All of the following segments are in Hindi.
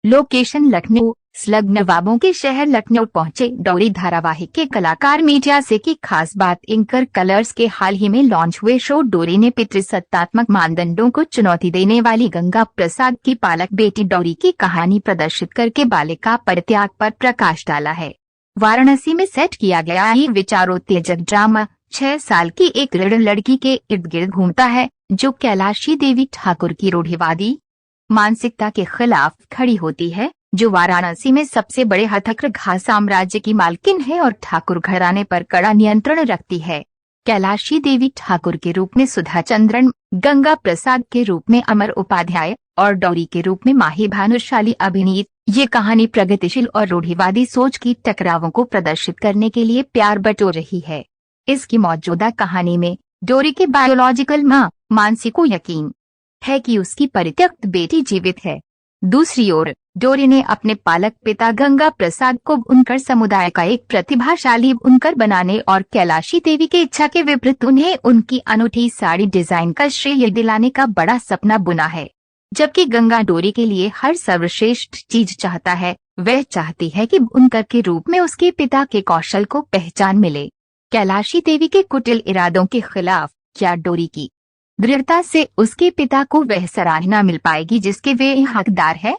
लोकेशन लखनऊ। स्लग नवाबों के शहर लखनऊ पहुंचे डोरी धारावाहिक के कलाकार। मीडिया से की खास बात। एंकर कलर्स के हाल ही में लॉन्च हुए शो डोरी ने पितृसत्तात्मक मानदंडों को चुनौती देने वाली गंगा प्रसाद की पालक बेटी डोरी की कहानी प्रदर्शित करके बालिका परित्याग पर प्रकाश डाला है। वाराणसी में सेट किया गया ये विचारोत्तेजक ड्रामा 6 साल की एक दृढ़ लड़की के इर्द गिर्द घूमता है जो कैलाशी देवी ठाकुर की रूढ़िवादी मानसिकता के खिलाफ खड़ी होती है, जो वाराणसी में सबसे बड़े हथकरघा साम्राज्य की मालकिन है और ठाकुर घराने पर कड़ा नियंत्रण रखती है। कैलाशी देवी ठाकुर के रूप में सुधा चंद्रन, गंगा प्रसाद के रूप में अमर उपाध्याय और डोरी के रूप में माही भानुशाली अभिनीत ये कहानी प्रगतिशील और रूढ़िवादी सोच की टकरावों को प्रदर्शित करने के लिए प्यार बटोर रही है। इसकी मौजूदा कहानी में डोरी के बायोलॉजिकल मां मानसी को यकीन है कि उसकी परित्यक्त बेटी जीवित है। दूसरी ओर डोरी ने अपने पालक पिता गंगा प्रसाद को बुनकर समुदाय का एक प्रतिभाशाली बुनकर बनाने और कैलाशी देवी की इच्छा के विपरीत उन्हें उनकी अनूठी साड़ी डिजाइन का श्रेय दिलाने का बड़ा सपना बुना है। जबकि गंगा डोरी के लिए हर सर्वश्रेष्ठ चीज चाहता है, वह चाहती है कि बुनकर के रूप में उसके पिता के कौशल को पहचान मिले। कैलाशी देवी के कुटिल इरादों के खिलाफ क्या डोरी की दृढ़ता से उसके पिता को वह सराहना मिल पाएगी जिसके वे हकदार है?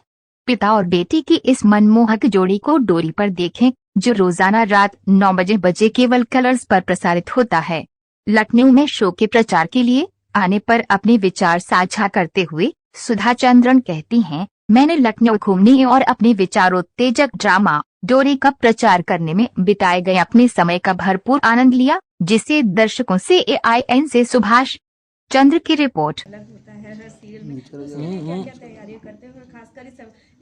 पिता और बेटी की इस मनमोहक जोड़ी को डोरी पर देखें, जो रोजाना रात 9 बजे केवल कलर्स पर प्रसारित होता है। लखनऊ में शो के प्रचार के लिए आने पर अपने विचार साझा करते हुए सुधा चंद्रन कहती हैं, मैंने लखनऊ घूमने और अपने विचारोत्तेजक ड्रामा डोरी का प्रचार करने में बिताए गए अपने समय का भरपूर आनंद लिया, जिसे दर्शकों से AIN से सुभाष चंद्र की रिपोर्ट। अलग होता है हर सीरियल में, तो उसमें क्या-क्या तैयारियां करते हैं और खासकर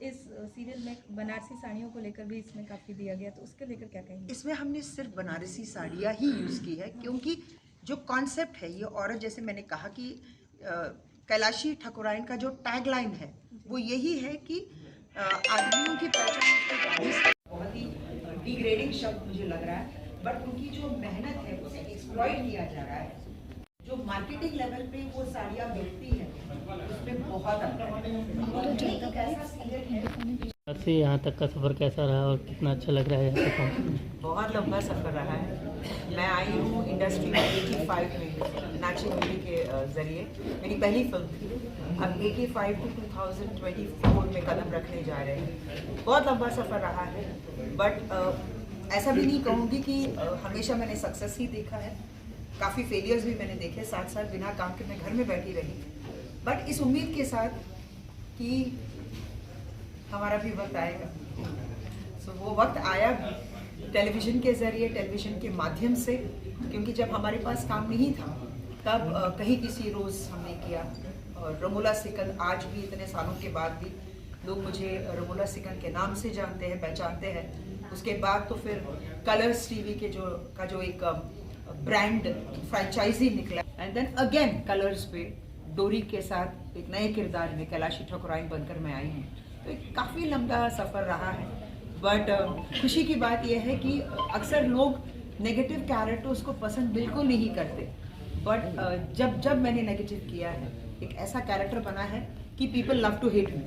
इस सीरियल में बनारसी साड़ियों को लेकर भी इसमें काफी दिया गया, तो उसके लेकर क्या कहेंगे? इसमें हमने सिर्फ बनारसी साड़ियाँ ही यूज़ की है, क्योंकि जो कॉन्सेप्ट है ये औरत, जैसे मैंने कहा कि कैलाशी ठाकुराइन का जो टैगलाइन है वो यही है कि आदमियों की पहचान बहुत ही डिग्रेडिंग शब्द मुझे लग रहा है, बट उनकी जो मेहनत है उसे एक्सप्लॉइट किया जा रहा है। जो मार्केटिंग लेवल पे वो साड़ियाँ मिलती हैं उसमें बहुत अंतर है। यहाँ तक का सफ़र कैसा रहा और कितना अच्छा लग रहा है यहाँ तक पहुँचने? बहुत लंबा सफ़र रहा है। मैं आई हूँ इंडस्ट्री में 85 में नाची मूवी के ज़रिए, मेरी पहली फिल्म थी। अब 85 to 2024 में कदम रखने जा रहे हैं। बहुत लंबा सफ़र रहा है, बट ऐसा भी नहीं कहूँगी कि हमेशा मैंने सक्सेस ही देखा है। काफ़ी फेलियर्स भी मैंने देखे, साथ साथ बिना काम के मैं घर में बैठी रही, बट इस उम्मीद के साथ कि हमारा भी वक्त आएगा। सो वो वक्त आया टेलीविज़न के ज़रिए, टेलीविज़न के माध्यम से, क्योंकि जब हमारे पास काम नहीं था तब कहीं किसी रोज़ हमने किया। और रमोला सिकंद आज भी इतने सालों के बाद भी लोग मुझे रमोला सिकंद के नाम से जानते हैं, पहचानते हैं। उसके बाद तो फिर कलर्स टीवी के जो एक ब्रांड फ्रेंचाइजी निकला, एंड देन अगेन कलर्स पे डोरी के साथ एक नए किरदार में कैलाशी ठाकुराइन बनकर मैं आई हूँ। तो एक काफ़ी लंबा सफ़र रहा है, बट खुशी की बात यह है कि अक्सर लोग नेगेटिव कैरेक्टर्स को पसंद बिल्कुल नहीं करते, बट जब मैंने नेगेटिव किया है, एक ऐसा कैरेक्टर बना है कि people love to hate me,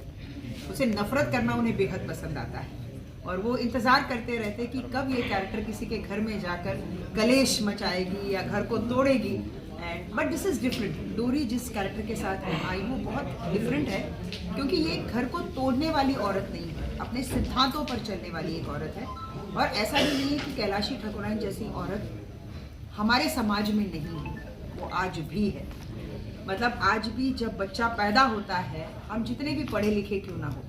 उसे नफरत करना उन्हें बेहद पसंद आता है और वो इंतज़ार करते रहते कि कब ये कैरेक्टर किसी के घर में जाकर कलेश मचाएगी या घर को तोड़ेगी। And but this is different. Dory जिस कैरेक्टर के साथ मैं आई वो बहुत डिफरेंट है, क्योंकि ये घर को तोड़ने वाली औरत नहीं है, अपने सिद्धांतों पर चलने वाली एक औरत है। और ऐसा भी नहीं है कि कैलाशी ठाकुराइन जैसी औरत हमारे समाज में नहीं है, वो आज भी है। मतलब आज भी जब बच्चा पैदा होता है, हम जितने भी पढ़े लिखे क्यों ना हो,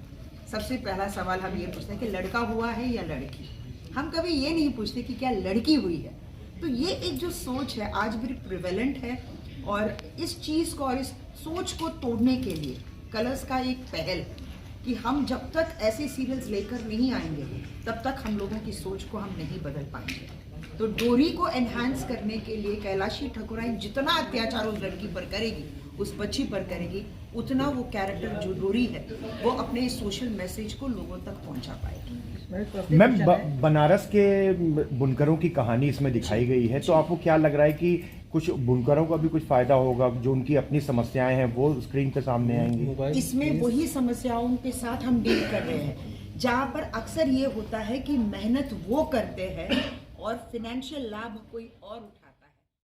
सबसे पहला सवाल हम ये पूछते हैं कि लड़का हुआ है या लड़की। हम कभी ये नहीं पूछते कि क्या लड़की हुई है। तो ये एक जो सोच है आज भी प्रिवेलेंट है, और इस चीज़ को और इस सोच को तोड़ने के लिए कलर्स का एक पहल कि हम जब तक ऐसे सीरियल्स लेकर नहीं आएंगे तब तक हम लोगों की सोच को हम नहीं बदल पाएंगे। तो डोरी को एनहांस करने के लिए कैलाशी ठाकुराइन जितना अत्याचार उस लड़की पर करेगी, उस बच्ची पर करेगी, उतना वो कैरेक्टर जो डोरी है वो अपने सोशल मैसेज को लोगों तक पहुंचा पाएगी। मैम बनारस के बुनकरों की कहानी इसमें दिखाई गई है, तो आपको क्या लग रहा है कि कुछ बुनकरों का भी कुछ फायदा होगा, जो उनकी अपनी समस्याएं हैं वो स्क्रीन पे सामने आएंगी? इसमें वही समस्याओं के साथ हम डील कर रहे हैं, जहाँ पर अक्सर ये होता है कि मेहनत वो करते हैं और फिनेंशियल लाभ कोई और